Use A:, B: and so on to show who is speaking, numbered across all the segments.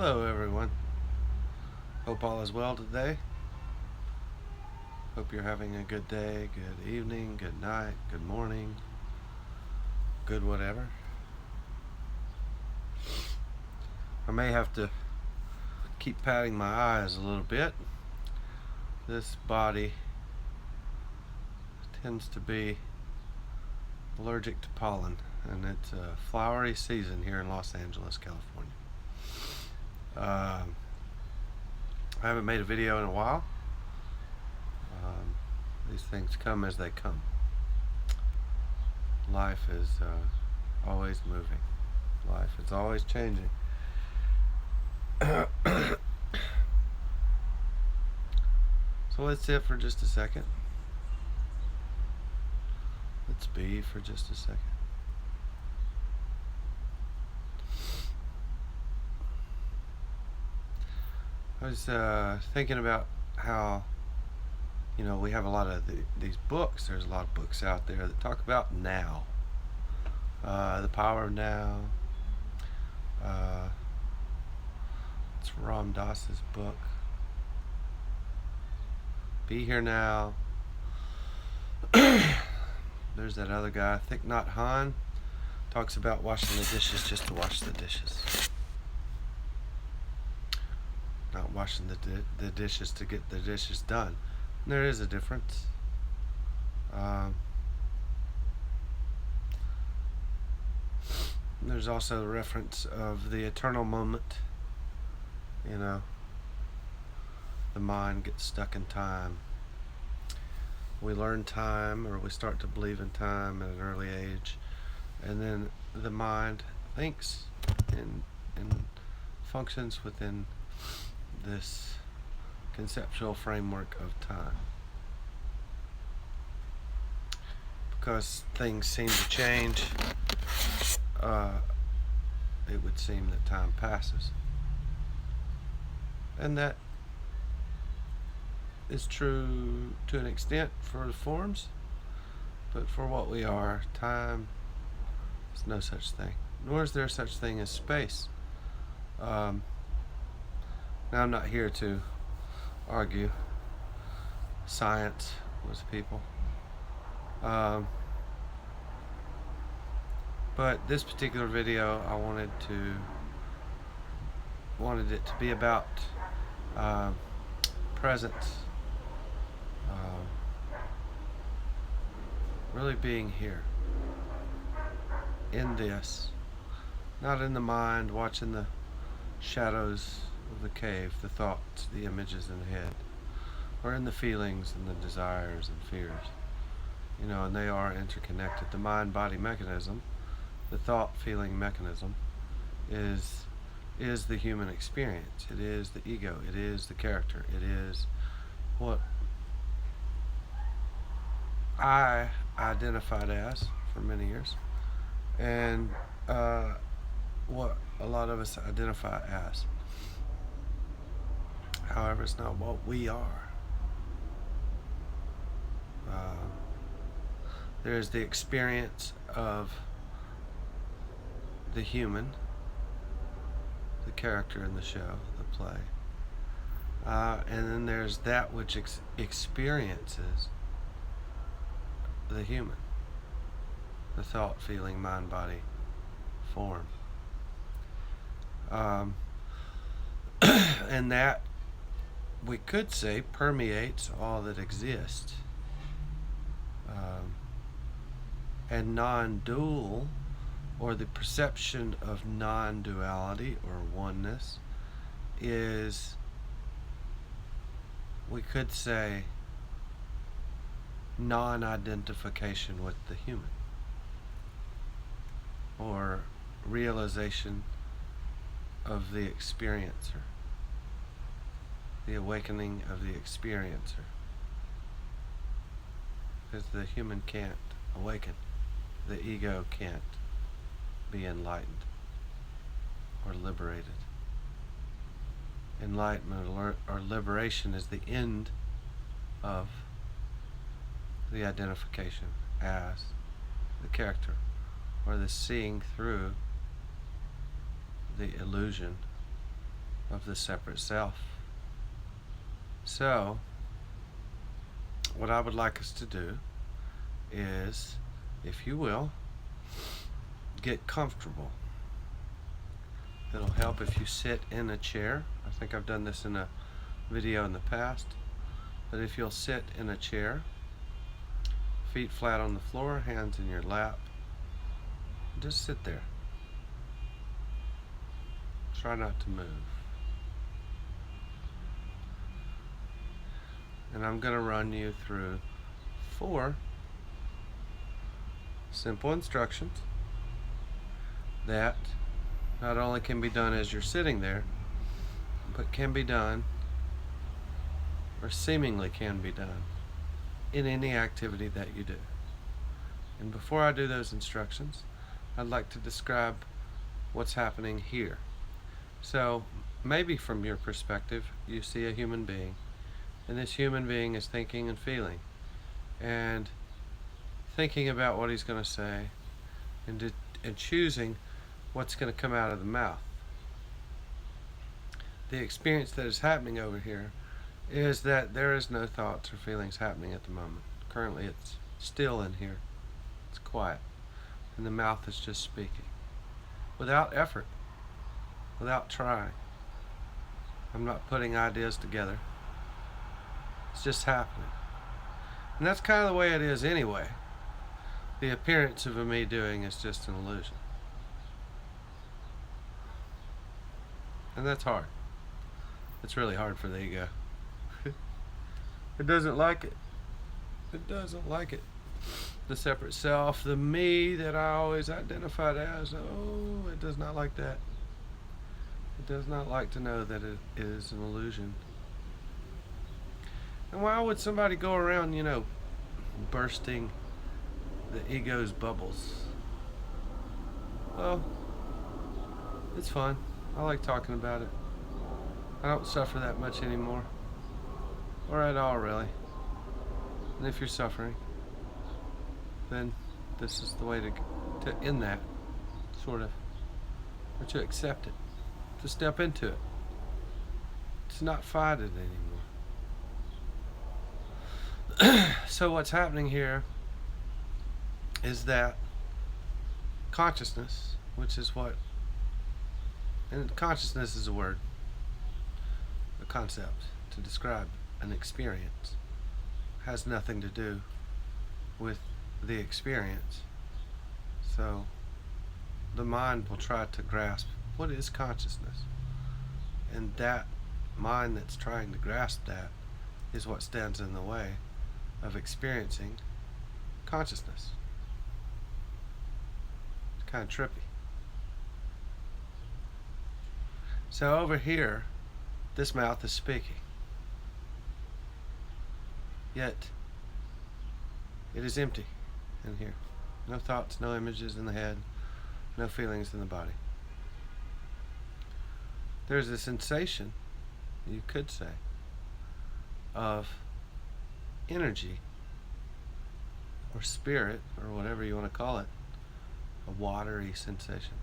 A: Hello, everyone. Hope all is well today. Hope you're having a good day, good evening, good night, good morning, good whatever. I may have to keep patting my eyes a little bit. This body tends to be allergic to pollen, and it's a flowery season here in Los Angeles, California. I haven't made a video in a while. These things come as they come. Life is always moving. Life is always changing. So let's sit for just a second. Let's be for just a second. I was thinking about how, we have a lot of these books. There's a lot of books out there that talk about now. The power of now. It's Ram Dass's book. Be Here Now. There's that other guy, Thich Nhat Hanh, talks about washing the dishes just to wash the dishes. Not washing the dishes to get the dishes done. And there is a difference. There's also a reference of the eternal moment. The mind gets stuck in time. We learn time, or we start to believe in time at an early age, and then the mind thinks and functions within this conceptual framework of time. Because things seem to change, it would seem that time passes. And that is true to an extent for the forms, but for what we are, time is no such thing. Nor is there such thing as space. Now, I'm not here to argue science with people. But this particular video, I wanted it to be about presence. Really being here. In this. Not in the mind, watching the shadows of the cave, the thoughts, the images in the head, or in the feelings and the desires and fears. And they are interconnected. The mind-body mechanism, the thought-feeling mechanism, is the human experience. It is the ego. It is the character. It is what I identified as for many years, and what a lot of us identify as. However, it's not what we are. There's the experience of the human, the character in the show, the play. And then there's that which experiences the human, the thought, feeling, mind, body form. And that, we could say, permeates all that exists. And non-dual, or the perception of non-duality or oneness, is, we could say, non-identification with the human, or realization of the experiencer, the awakening of the experiencer, because the human can't awaken, the ego can't be enlightened or liberated. Enlightenment or liberation is the end of the identification as the character, or the seeing through the illusion of the separate self. So, what I would like us to do is, if you will, get comfortable. It'll help if you sit in a chair. I think I've done this in a video in the past. But if you'll sit in a chair, feet flat on the floor, hands in your lap, just sit there. Try not to move. And I'm going to run you through 4 simple instructions that not only can be done as you're sitting there, but can be done, or seemingly can be done, in any activity that you do. And before I do those instructions, I'd like to describe what's happening here. So maybe from your perspective, you see a human being, and this human being is thinking and feeling, and thinking about what he's going to say, and choosing what's going to come out of the mouth. The experience that is happening over here is that there is no thoughts or feelings happening at the moment. Currently it's still in here. It's quiet. And the mouth is just speaking. Without effort. Without trying. I'm not putting ideas together. It's just happening. And that's kind of the way it is anyway. The appearance of a me doing is just an illusion. And that's hard. It's really hard for the ego. It doesn't like it. It doesn't like it. The separate self, the me that I always identified as, oh, it does not like that. It does not like to know that it is an illusion. And why would somebody go around, bursting the ego's bubbles? Well, it's fun. I like talking about it. I don't suffer that much anymore. Or at all, really. And if you're suffering, then this is the way to end that, sort of. Or to accept it. To step into it. To not fight it anymore. So what's happening here is that consciousness, which is what, and consciousness is a word, a concept to describe an experience, has nothing to do with the experience. So the mind will try to grasp what is consciousness, and that mind that's trying to grasp that is what stands in the way of experiencing consciousness. It's kind of trippy. So over here, this mouth is speaking. Yet, it is empty in here. No thoughts, no images in the head, no feelings in the body. There's a sensation, you could say, of energy, or spirit, or whatever you want to call it, a watery sensation,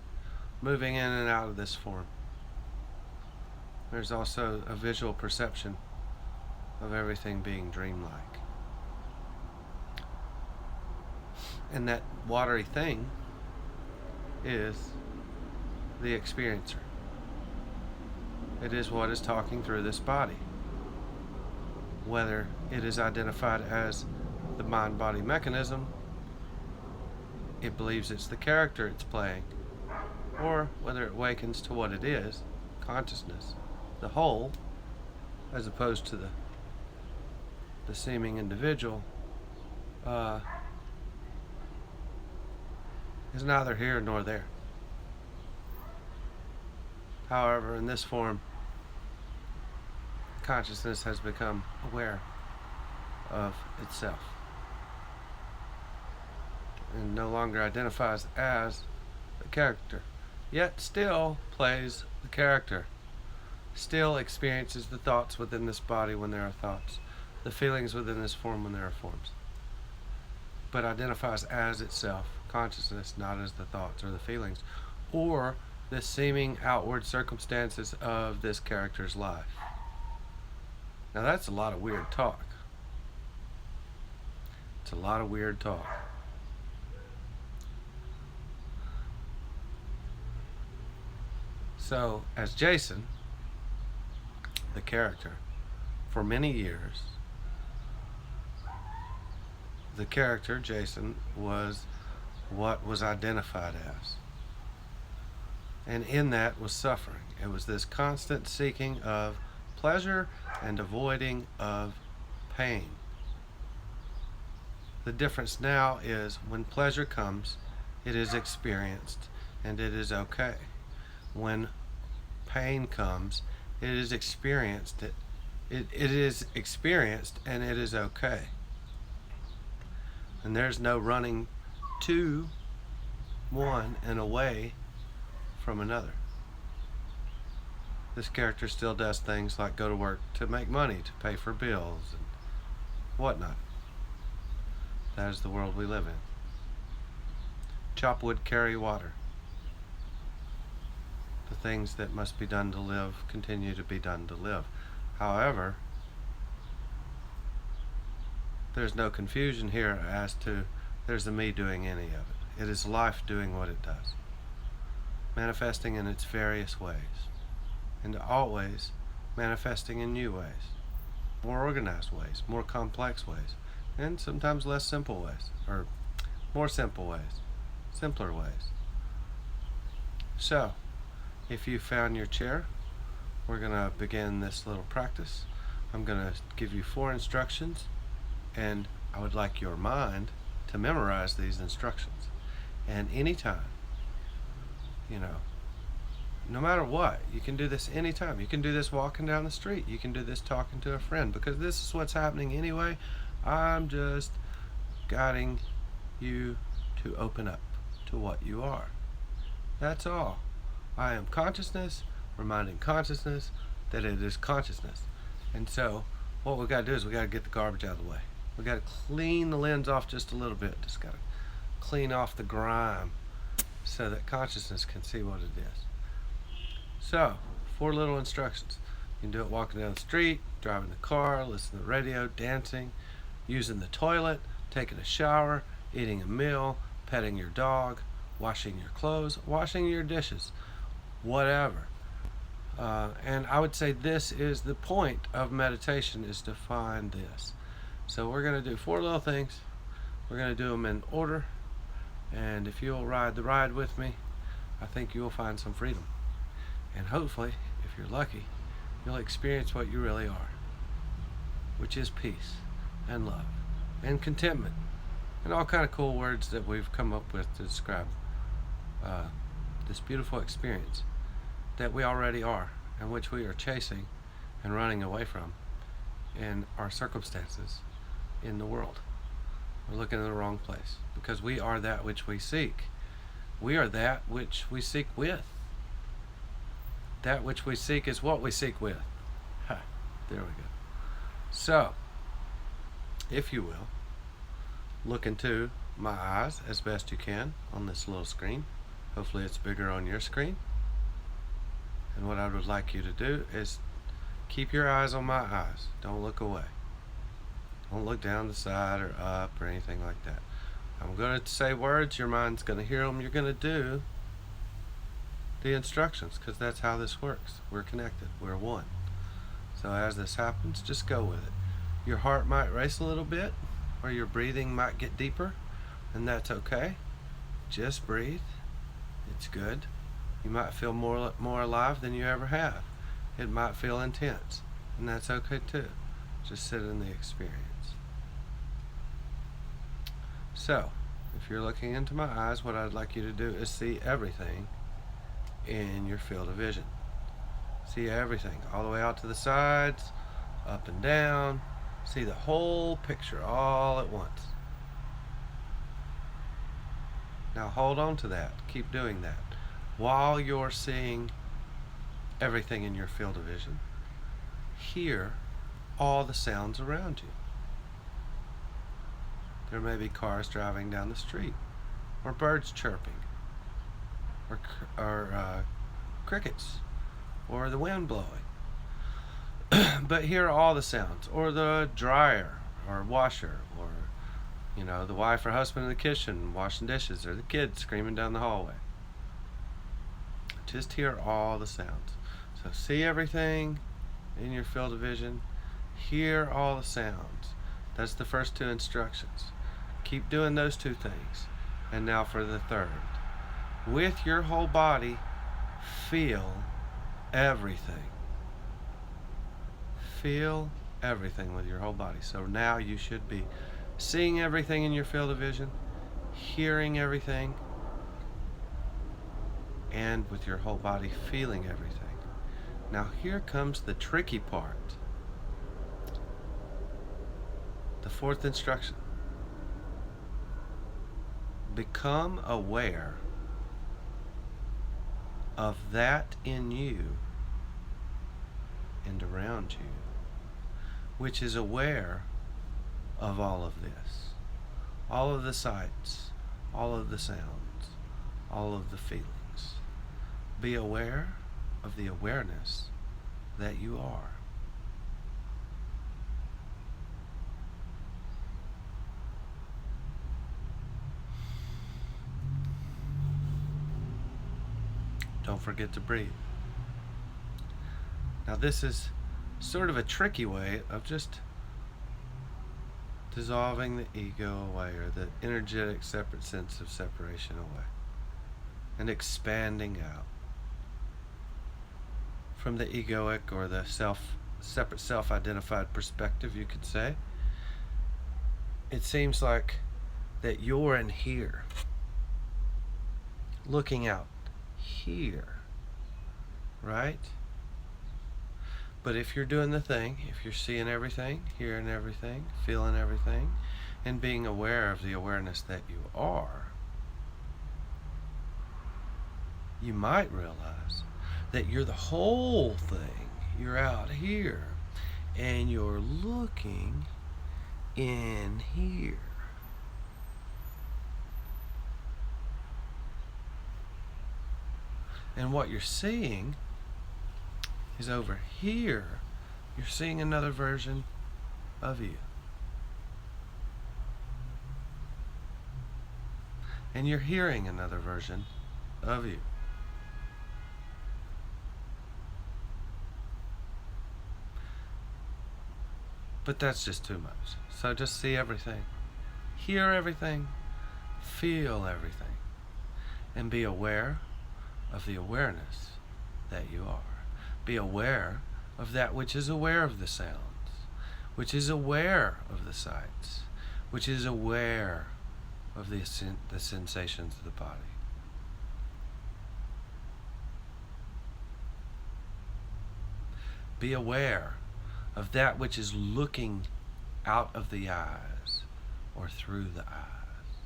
A: moving in and out of this form. There's also a visual perception of everything being dreamlike. And that watery thing is the experiencer. It is what is talking through this body. Whether it is identified as the mind-body mechanism, it believes it's the character it's playing, or whether it wakens to what it is, consciousness, the whole, as opposed to the seeming individual, is neither here nor there. However, in this form, consciousness has become aware of itself and no longer identifies as the character, yet still plays the character, still experiences the thoughts within this body when there are thoughts, the feelings within this form when there are forms, but identifies as itself, consciousness, not as the thoughts or the feelings, or the seeming outward circumstances of this character's life. Now that's a lot of weird talk. It's a lot of weird talk. So, as Jason, the character, for many years, the character, Jason, was what was identified as. And in that was suffering. It was this constant seeking of pleasure and avoiding of pain. The difference now is when pleasure comes, it is experienced and it is okay. When pain comes, it is experienced. It is experienced and it is okay. And there's no running to one and away from another. This character still does things like go to work to make money, to pay for bills and whatnot. That is the world we live in. Chop wood, carry water. The things that must be done to live continue to be done to live. However, there's no confusion here as to there's a me doing any of it. It is life doing what it does, manifesting in its various ways, and always manifesting in new ways, more organized ways, more complex ways, and sometimes less simple ways, or more simple ways, simpler ways. So, if you found your chair, we're going to begin this little practice. I'm going to give you 4 instructions, and I would like your mind to memorize these instructions. And anytime, no matter what, you can do this anytime. You can do this walking down the street. You can do this talking to a friend, because this is what's happening anyway. I'm just guiding you to open up to what you are. That's all. I am consciousness, reminding consciousness that it is consciousness. And so what we got to do is we got to get the garbage out of the way. We got to clean the lens off just a little bit. Just got to clean off the grime so that consciousness can see what it is. So, 4 little instructions. You can do it walking down the street, driving the car, listening to the radio, dancing, using the toilet, taking a shower, eating a meal, petting your dog, washing your clothes, washing your dishes, whatever. And I would say this is the point of meditation, is to find this. So we're going to do 4 little things. We're going to do them in order. And if you'll ride the ride with me, I think you'll find some freedom. And hopefully, if you're lucky, you'll experience what you really are, which is peace and love and contentment and all kind of cool words that we've come up with to describe this beautiful experience that we already are, and which we are chasing and running away from in our circumstances in the world. We're looking in the wrong place, because we are that which we seek. We are that which we seek with. That which we seek is what we seek with. Ha, there we go. So, if you will, look into my eyes as best you can on this little screen. Hopefully it's bigger on your screen. And what I would like you to do is keep your eyes on my eyes. Don't look away. Don't look down the side or up or anything like that. I'm going to say words, your mind's going to hear them, you're going to do the instructions, because that's how this works. We're connected, we're one. So as this happens, just go with it. Your heart might race a little bit, or your breathing might get deeper, and that's okay. Just breathe. It's good. You might feel more alive than you ever have. It might feel intense, and that's okay too. Just sit in the experience. So, if you're looking into my eyes, what I'd like you to do is see everything in your field of vision. See everything, all the way out to the sides, up and down. See the whole picture all at once. Now hold on to that. Keep doing that. While you're seeing everything in your field of vision, hear all the sounds around you. There may be cars driving down the street, or birds chirping, or crickets or the wind blowing. But hear all the sounds, or the dryer or washer, or the wife or husband in the kitchen washing dishes, or the kids screaming down the hallway. Just hear all the sounds. So see everything in your field of vision, hear all the sounds. That's the first two instructions. Keep doing those two things. And now for the third. With your whole body, feel everything. Feel everything with your whole body. So now you should be seeing everything in your field of vision, hearing everything, and with your whole body feeling everything. Now here comes the tricky part. The fourth instruction. Become aware of that in you and around you, which is aware of all of this, all of the sights, all of the sounds, all of the feelings. Be aware of the awareness that you are. Don't forget to breathe. Now this is sort of a tricky way of just dissolving the ego away, or the energetic separate sense of separation away, and expanding out from the egoic or the separate self-identified perspective, you could say. It seems like that you're in here, looking out here, right? But if you're doing the thing, if you're seeing everything, hearing everything, feeling everything, and being aware of the awareness that you are, you might realize that you're the whole thing. You're out here, and you're looking in here. And what you're seeing is over here. You're seeing another version of you. And you're hearing another version of you. But that's just too much. So just see everything, hear everything, feel everything, and be aware of the awareness that you are. Be aware of that which is aware of the sounds, which is aware of the sights, which is aware of the sensations of the body. Be aware of that which is looking out of the eyes or through the eyes,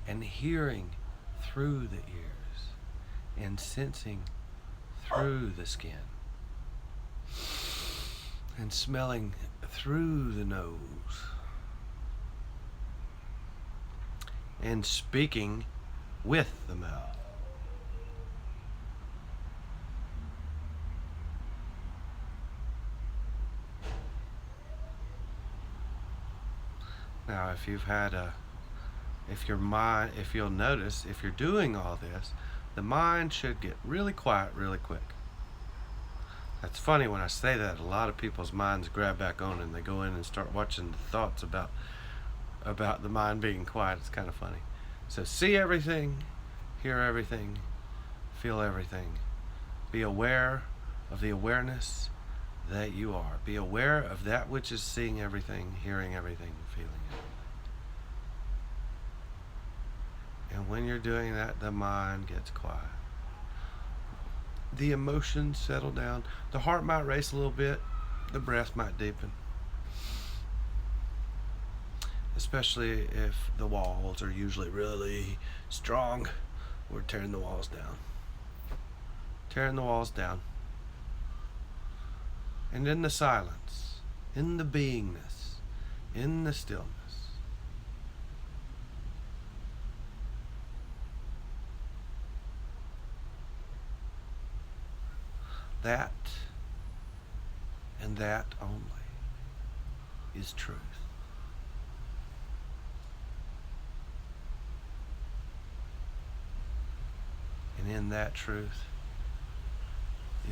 A: and hearing through the ears, and sensing through the skin, and smelling through the nose, and speaking with the mouth. Now, if you'll notice, if you're doing all this, the mind should get really quiet really quick. That's funny when I say that. A lot of people's minds grab back on and they go in and start watching the thoughts about the mind being quiet. It's kind of funny. So see everything, hear everything, feel everything. Be aware of the awareness that you are. Be aware of that which is seeing everything, hearing everything, feeling everything. And when you're doing that, the mind gets quiet. The emotions settle down. The heart might race a little bit. The breath might deepen. Especially if the walls are usually really strong. We're tearing the walls down. Tearing the walls down. And in the silence, in the beingness, in the stillness, That and that only is truth. And in that truth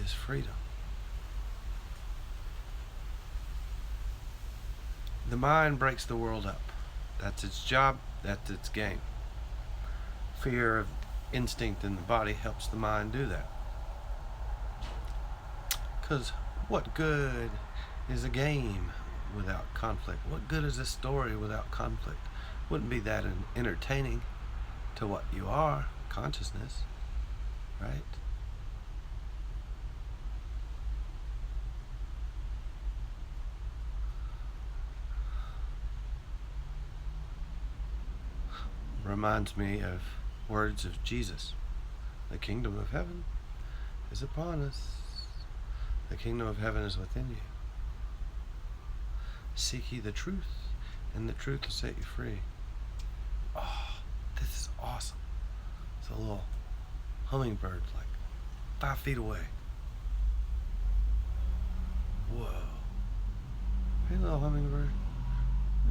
A: is freedom. The mind breaks the world up. That's its job, that's its game. Fear of instinct in the body helps the mind do that. Because what good is a game without conflict? What good is a story without conflict? Wouldn't be that entertaining to what you are, consciousness, right? Reminds me of words of Jesus. The kingdom of heaven is upon us. The kingdom of heaven is within you. Seek ye the truth, and the truth will set you free. Oh, this is awesome. It's a little hummingbird, like 5 feet away. Whoa. Hey, little hummingbird.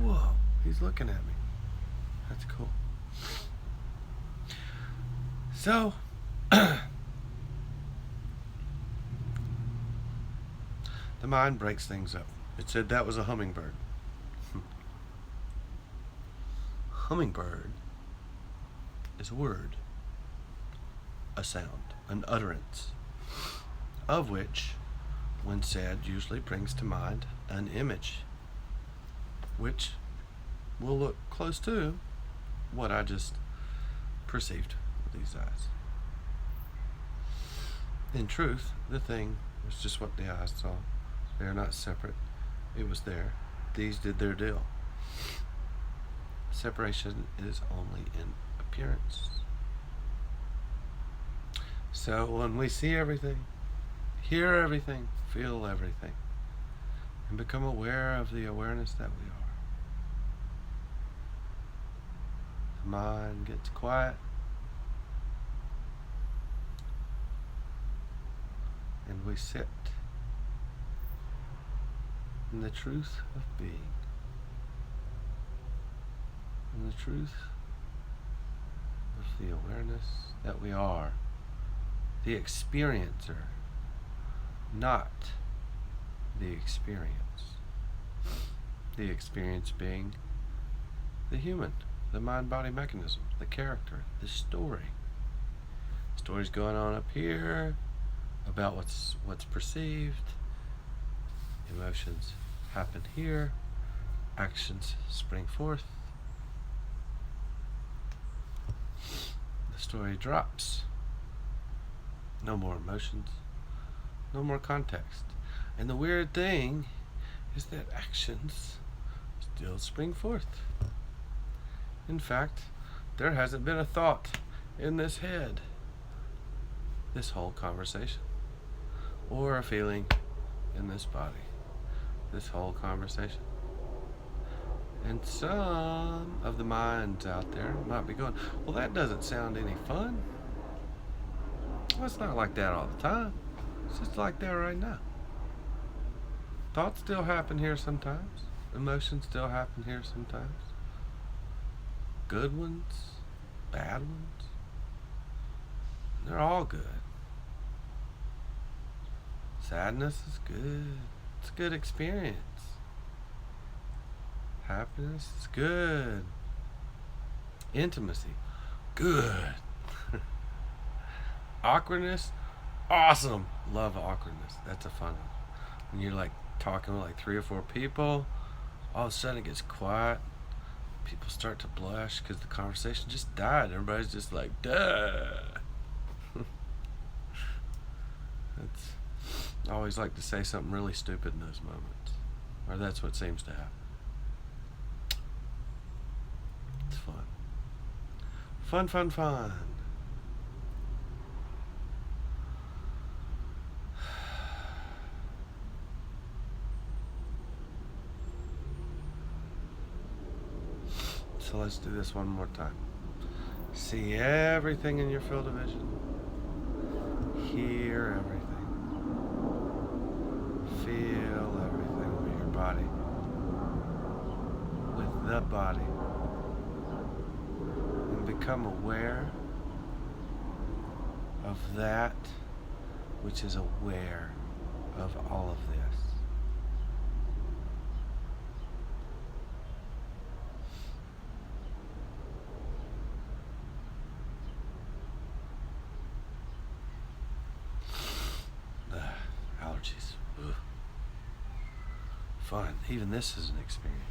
A: Whoa, he's looking at me. That's cool. So, the mind breaks things up. It said that was a hummingbird. Hummingbird is a word, a sound, an utterance, of which, when said, usually brings to mind an image, which will look close to what I just perceived with these eyes. In truth, the thing was just what the eyes saw. They are not separate. It was there. These did their deal. Separation is only in appearance. So when we see everything, hear everything, feel everything, and become aware of the awareness that we are, the mind gets quiet, and we sit in the truth of being, in the truth of the awareness that we are the experiencer, not the experience. The experience being the human, the mind-body mechanism, the character, the story. Stories going on up here about what's perceived. Emotions happen here. Actions spring forth. The story drops. No more emotions. No more context. And the weird thing is that actions still spring forth. In fact, there hasn't been a thought in this head this whole conversation, or a feeling in this body this whole conversation. And some of the minds out there might be going, well, that doesn't sound any fun. Well, it's not like that all the time. It's just like that right now. Thoughts still happen here sometimes. Emotions still happen here sometimes. Good ones, bad ones. They're all good. Sadness is good. It's a good experience. Happiness is good. Intimacy, good. Awkwardness, awesome. Love awkwardness. That's a fun one. When you're like talking with like 3 or 4 people, all of a sudden it gets quiet. People start to blush because the conversation just died. Everybody's just like, duh. I always like to say something really stupid in those moments, or that's what seems to happen. It's fun. Fun, fun, fun. So let's do this one more time. See everything in your field of vision. Hear everything. feel everything with your body, with the body, and become aware of that which is aware of all of this. Allergies. Ugh. Fun. Even this is an experience.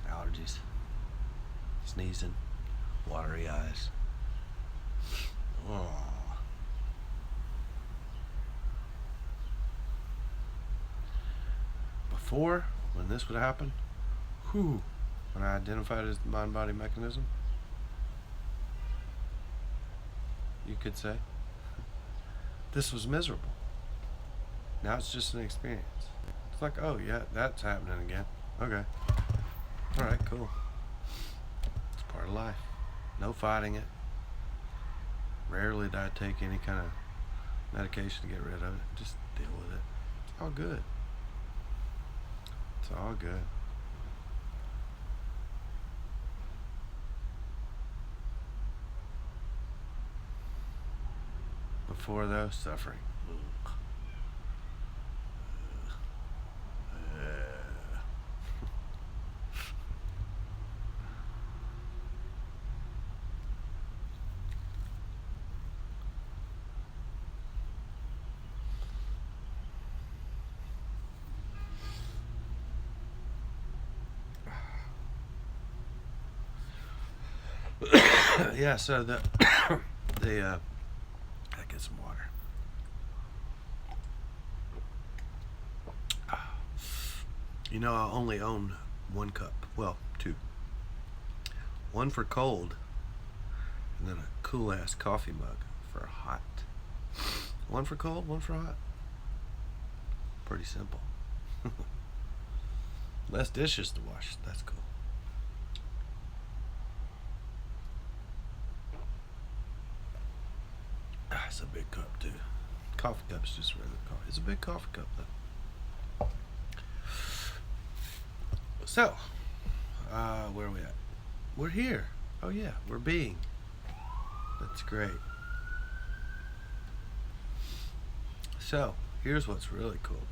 A: Allergies. Sneezing. Watery eyes. Oh. Before, when this would happen, when I identified it as the mind-body mechanism, you could say, this was miserable. Now it's just an experience. It's like, oh yeah, that's happening again. Okay. Alright, cool. It's part of life. No fighting it. Rarely do I take any kind of medication to get rid of it. Just deal with it. It's all good. It's all good. Before though, suffering. Yeah, so I get some water. You know, I only own one cup. Well, two. One for cold, and then a cool ass coffee mug for hot. One for cold, one for hot. Pretty simple. Less dishes to wash. That's cool. It's a big cup too. Coffee cup's just regular coffee. It's a big coffee cup though. So, where are we at? We're here. Oh yeah, we're being. That's great. So, here's what's really cool.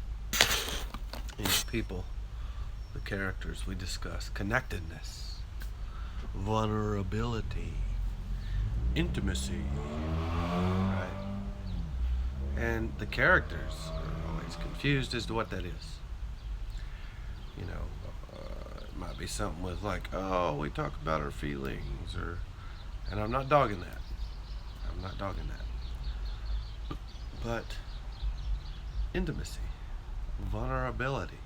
A: People, the characters we discuss, connectedness, vulnerability, intimacy, right? And the characters are always confused as to what that is. You know, it might be something with like, oh, we talk about our feelings, and I'm not dogging that. I'm not dogging that. But intimacy, vulnerability,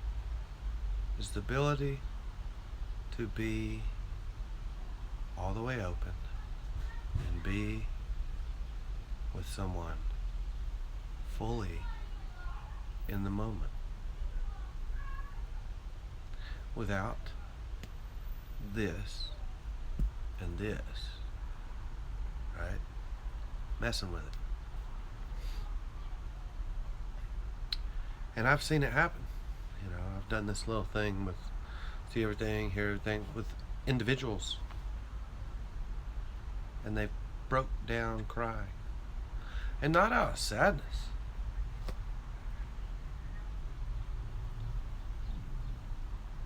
A: is the ability to be all the way open and be with someone fully in the moment without this and this, right? Messing with it. And I've seen it happen. You know, I've done this little thing with see everything, hear everything with individuals, and they broke down crying, and not out of sadness,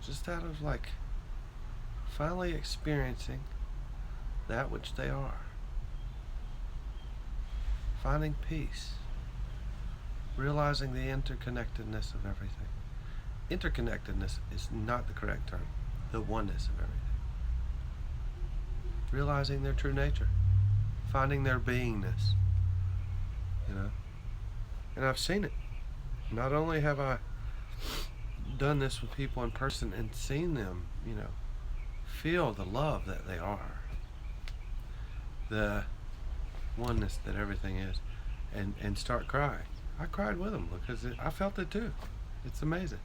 A: just out of like finally experiencing that which they are, finding peace, realizing the interconnectedness of everything. Interconnectedness is not the correct term. The oneness of everything. Realizing their true nature. Finding their beingness. You know? And I've seen it. Not only have I done this with people in person and seen them, you know, feel the love that they are. The oneness that everything is. And start crying. I cried with them because I felt it too. It's amazing.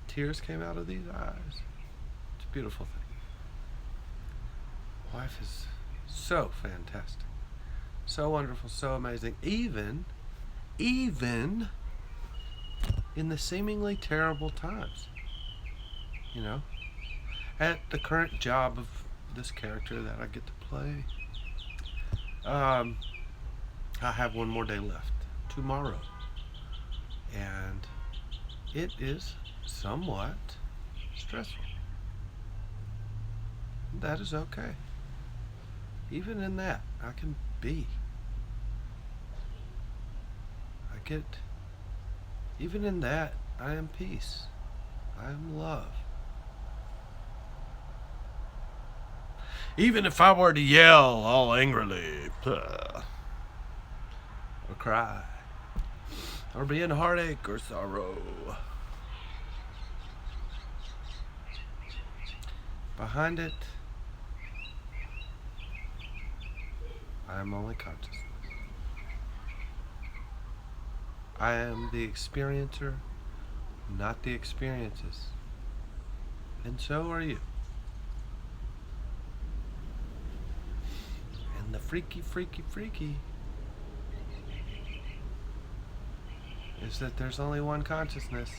A: Tears came out of these eyes. It's a beautiful thing. Life is so fantastic, so wonderful, so amazing. Even in the seemingly terrible times. You know, at the current job of this character that I get to play, um, I have one more day left tomorrow, and it is somewhat stressful. That is okay. Even in that, I can be. I get, even in that, I am peace. I am love. Even if I were to yell all angrily, or cry, or be in heartache or sorrow, behind it, I am only consciousness. I am the experiencer, not the experiences. And so are you. And the freaky is that there's only one consciousness.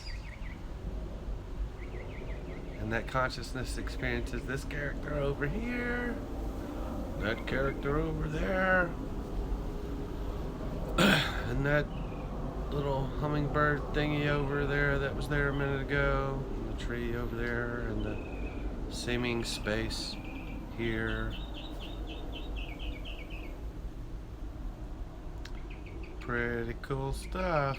A: And that consciousness experiences this character over here, that character over there, and that little hummingbird thingy over there that was there a minute ago, and the tree over there, and the seeming space here. Pretty cool stuff.